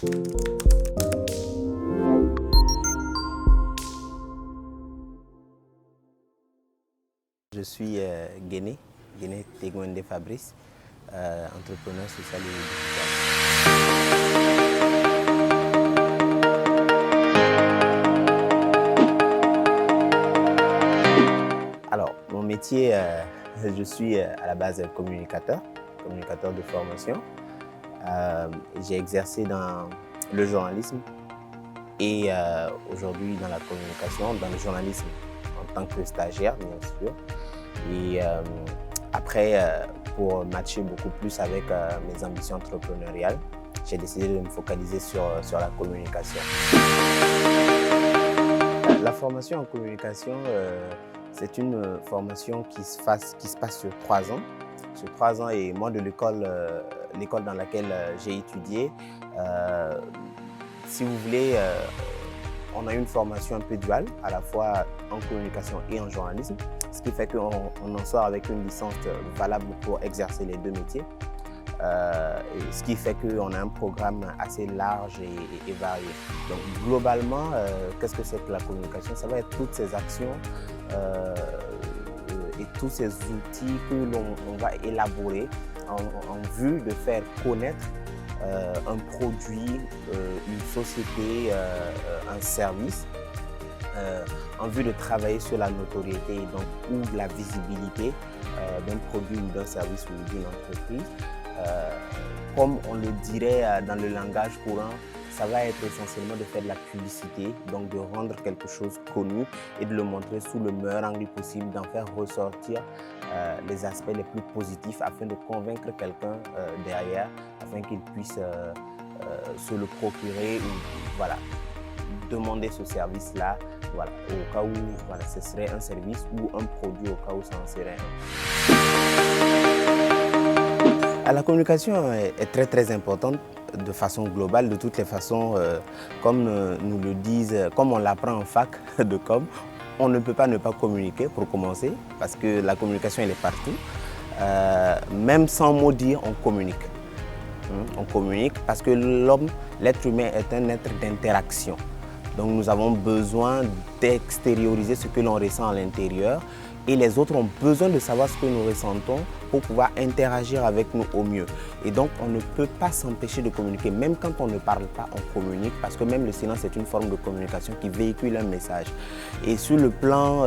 Je suis Guéné Tegwende Fabrice, entrepreneur social et digital. Alors, mon métier, je suis à la base communicateur de formation. J'ai exercé dans le journalisme et aujourd'hui dans la communication, dans le journalisme en tant que stagiaire, bien sûr. Et après, pour matcher beaucoup plus avec mes ambitions entrepreneuriales, j'ai décidé de me focaliser sur la communication. La formation en communication, c'est une formation qui se passe sur 3 ans. Sur 3 ans, et moi de l'école dans laquelle j'ai étudié, si vous voulez, on a une formation un peu duale, à la fois en communication et en journalisme, ce qui fait qu'on en sort avec une licence valable pour exercer les deux métiers. Et ce qui fait qu'on a un programme assez large et varié. Donc globalement, qu'est-ce que c'est que la communication? Ça va être toutes ces actions et tous ces outils que l'on va élaborer en vue de faire connaître un produit, une société, un service, en vue de travailler sur la notoriété donc, ou la visibilité d'un produit ou d'un service ou d'une entreprise. Comme on le dirait dans le langage courant, ça va être essentiellement de faire de la publicité, donc de rendre quelque chose connu et de le montrer sous le meilleur angle possible, d'en faire ressortir les aspects les plus positifs afin de convaincre quelqu'un derrière, afin qu'il puisse se le procurer ou voilà, demander ce service-là, voilà, au cas où voilà, ce serait un service ou un produit, au cas où ça en serait un. La communication est très très importante de façon globale, de toutes les façons, comme nous le disent, comme on l'apprend en fac de com, on ne peut pas ne pas communiquer pour commencer, parce que la communication elle est partout. Même sans mot dire, on communique. On communique parce que l'être humain est un être d'interaction. Donc nous avons besoin d'extérioriser ce que l'on ressent à l'intérieur et les autres ont besoin de savoir ce que nous ressentons pour pouvoir interagir avec nous au mieux. Et donc on ne peut pas s'empêcher de communiquer, même quand on ne parle pas, on communique parce que même le silence est une forme de communication qui véhicule un message. Et sur le plan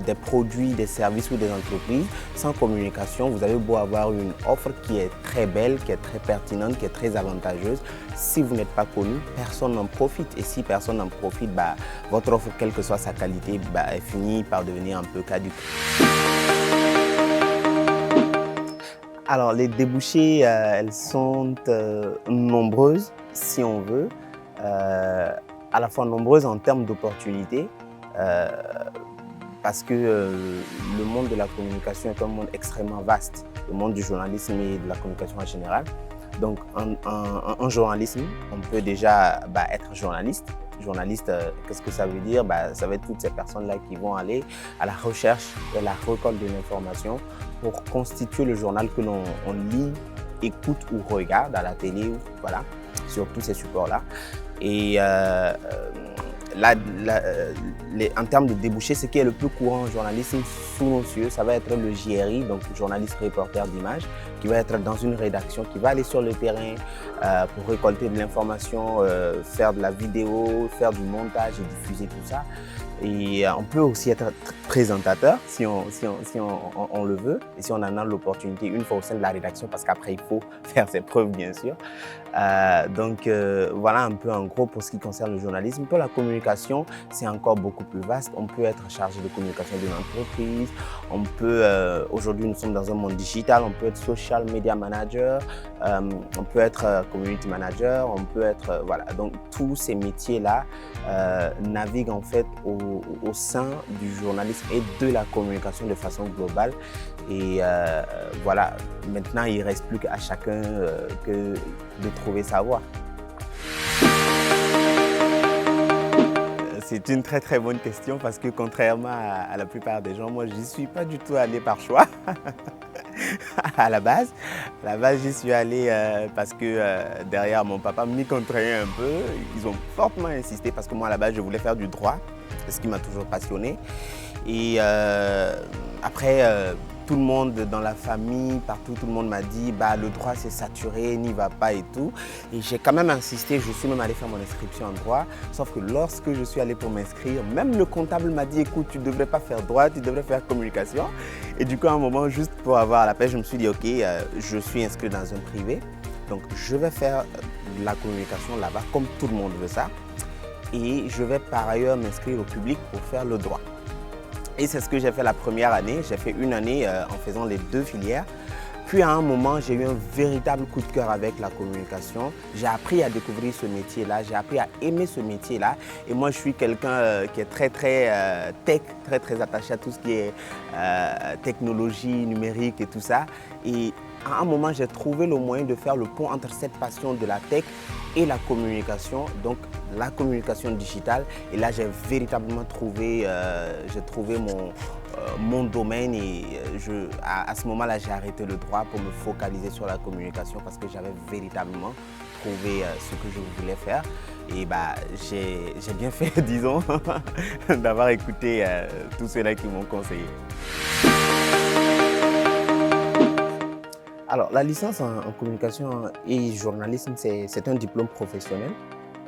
des produits, des services ou des entreprises, sans communication, vous avez beau avoir une offre qui est très belle, qui est très pertinente, qui est très avantageuse. Si vous n'êtes pas connu, personne n'en profite. Et si personne n'en profite, votre offre, quelle que soit sa qualité, elle finit par devenir un peu caduque. Alors, les débouchés, elles sont nombreuses, si on veut, à la fois nombreuses en termes d'opportunités, parce que le monde de la communication est un monde extrêmement vaste, le monde du journalisme et de la communication en général. Donc, en journalisme, on peut déjà être journaliste. Journaliste, qu'est-ce que ça veut dire? Ça va être toutes ces personnes-là qui vont aller à la recherche et à la récolte de l'information pour constituer le journal que l'on lit, écoute ou regarde à la télé, voilà, sur tous ces supports-là. Et en termes de débouchés, ce qui est le plus courant en journalisme sous nos cieux, ça va être le JRI, donc journaliste reporter d'image, qui va être dans une rédaction, qui va aller sur le terrain pour récolter de l'information, faire de la vidéo, faire du montage et diffuser tout ça. Et on peut aussi être présentateur si on le veut et si on en a l'opportunité une fois au sein de la rédaction parce qu'après il faut faire ses preuves bien sûr. Donc voilà un peu en gros pour ce qui concerne le journalisme. Pour la communication, c'est encore beaucoup plus vaste. On peut être chargé de communication d'une entreprise. On peut, aujourd'hui nous sommes dans un monde digital, on peut être social media manager, on peut être community manager, on peut être, voilà. Donc tous ces métiers-là naviguent en fait au sein du journalisme et de la communication de façon globale. Et voilà, maintenant il ne reste plus qu'à chacun que de trouver sa voie. C'est une très très bonne question parce que contrairement à la plupart des gens, moi je n'y suis pas du tout allé par choix. à la base. À la base, j'y suis allé parce que derrière, mon papa m'y contraignait un peu. Ils ont fortement insisté parce que moi, à la base, je voulais faire du droit. C'est ce qui m'a toujours passionné. Et après, tout le monde dans la famille, partout, tout le monde m'a dit bah, le droit c'est saturé, n'y va pas et tout. Et j'ai quand même insisté, je suis même allé faire mon inscription en droit. Sauf que lorsque je suis allé pour m'inscrire, même le comptable m'a dit écoute, tu ne devrais pas faire droit, tu devrais faire communication. Et du coup, à un moment, juste pour avoir la paix, je me suis dit ok, je suis inscrit dans un privé. Donc je vais faire de la communication là-bas, comme tout le monde veut ça. Et je vais par ailleurs m'inscrire au public pour faire le droit. Et c'est ce que j'ai fait la première année. J'ai fait une année en faisant les deux filières. Puis à un moment, j'ai eu un véritable coup de cœur avec la communication. J'ai appris à découvrir ce métier-là, j'ai appris à aimer ce métier-là. Et moi, je suis quelqu'un qui est très tech, très attaché à tout ce qui est technologie, numérique et tout ça. Et à un moment, j'ai trouvé le moyen de faire le pont entre cette passion de la tech et la communication, donc la communication digitale. Et là, j'ai véritablement trouvé, mon domaine et à ce moment-là, j'ai arrêté le droit pour me focaliser sur la communication parce que j'avais véritablement trouvé ce que je voulais faire. Et bah, j'ai bien fait, disons, d'avoir écouté tous ceux-là qui m'ont conseillé. Alors, la licence en communication et journalisme, c'est un diplôme professionnel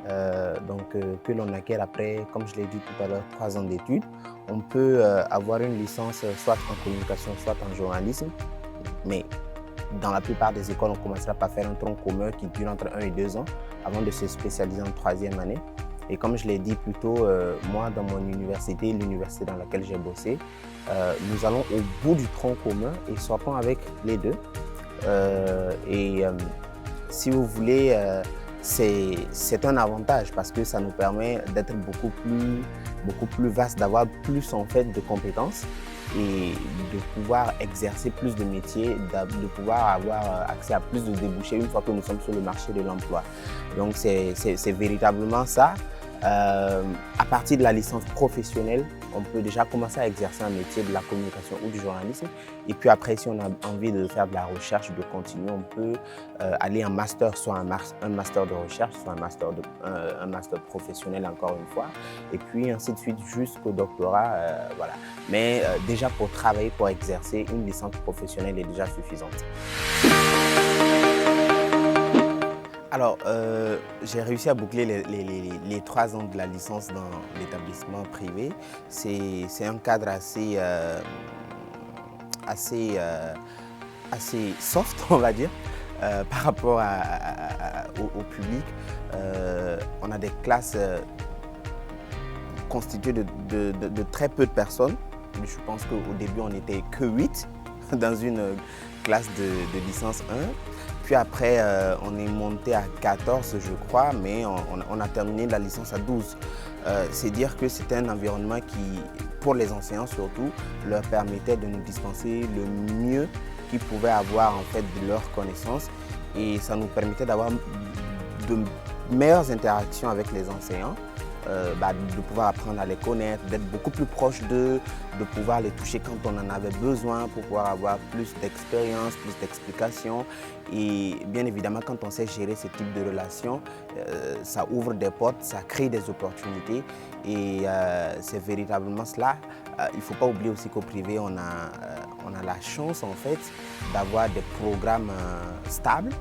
que l'on acquiert après, comme je l'ai dit tout à l'heure, 3 ans d'études. On peut avoir une licence soit en communication, soit en journalisme, mais dans la plupart des écoles, on commencera par faire un tronc commun qui dure entre 1 et 2 ans avant de se spécialiser en 3e année. Et comme je l'ai dit plus tôt, moi, dans mon université, l'université dans laquelle j'ai bossé, nous allons au bout du tronc commun et sortons avec les deux. Si vous voulez, c'est un avantage parce que ça nous permet d'être beaucoup plus vaste, d'avoir plus en fait de compétences et de pouvoir exercer plus de métiers, de pouvoir avoir accès à plus de débouchés une fois que nous sommes sur le marché de l'emploi. Donc c'est véritablement ça. À partir de la licence professionnelle, on peut déjà commencer à exercer un métier de la communication ou du journalisme. Et puis après, si on a envie de faire de la recherche, de continuer, on peut aller en master, soit un master de recherche, soit un master professionnel encore une fois. Et puis ainsi de suite jusqu'au doctorat. Voilà. Mais déjà pour travailler, pour exercer, une licence professionnelle est déjà suffisante. Alors, j'ai réussi à boucler les 3 ans de la licence dans l'établissement privé. C'est un cadre assez soft, on va dire, par rapport au public. On a des classes constituées de très peu de personnes. Je pense qu'au début, on n'était que 8 dans une classe de licence 1. Puis après, on est monté à 14, je crois, mais on a terminé la licence à 12. C'est dire que c'était un environnement qui, pour les enseignants surtout, leur permettait de nous dispenser le mieux qu'ils pouvaient avoir en fait de leurs connaissances. Et ça nous permettait d'avoir de meilleures interactions avec les enseignants. De pouvoir apprendre à les connaître, d'être beaucoup plus proche d'eux, de pouvoir les toucher quand on en avait besoin pour pouvoir avoir plus d'expérience, plus d'explications. Et bien évidemment, quand on sait gérer ce type de relations, ça ouvre des portes, ça crée des opportunités et c'est véritablement cela. Il ne faut pas oublier aussi qu'au privé, on a la chance en fait d'avoir des programmes stables.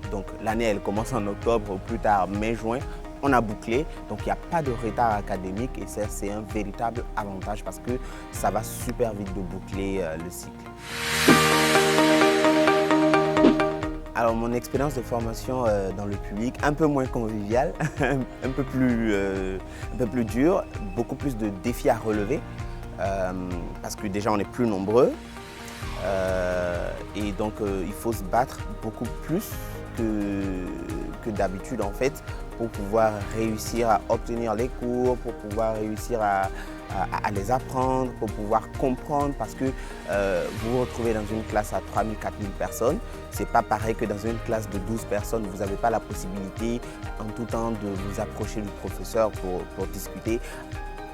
Donc l'année, elle commence en octobre, au plus tard mai-juin. On a bouclé, donc il n'y a pas de retard académique et c'est un véritable avantage parce que ça va super vite de boucler le cycle. Alors mon expérience de formation dans le public, un peu moins conviviale, un peu plus dure, beaucoup plus de défis à relever parce que déjà on est plus nombreux et donc il faut se battre beaucoup plus que d'habitude en fait pour pouvoir réussir à obtenir les cours, pour pouvoir réussir à les apprendre, pour pouvoir comprendre parce que vous vous retrouvez dans une classe à 3 000, 4 000 personnes. C'est pas pareil que dans une classe de 12 personnes, vous n'avez pas la possibilité en tout temps de vous approcher du professeur pour discuter.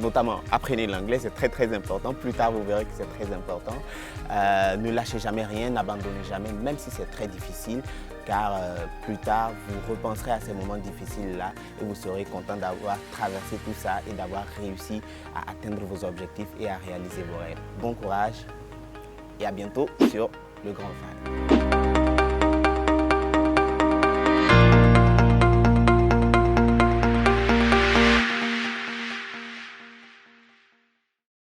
notamment apprenez l'anglais, c'est très important. Plus tard, vous verrez que c'est très important. Ne lâchez jamais rien, n'abandonnez jamais, même si c'est très difficile, car plus tard, vous repenserez à ces moments difficiles-là et vous serez content d'avoir traversé tout ça et d'avoir réussi à atteindre vos objectifs et à réaliser vos rêves. Bon courage et à bientôt sur Le Grand Fan.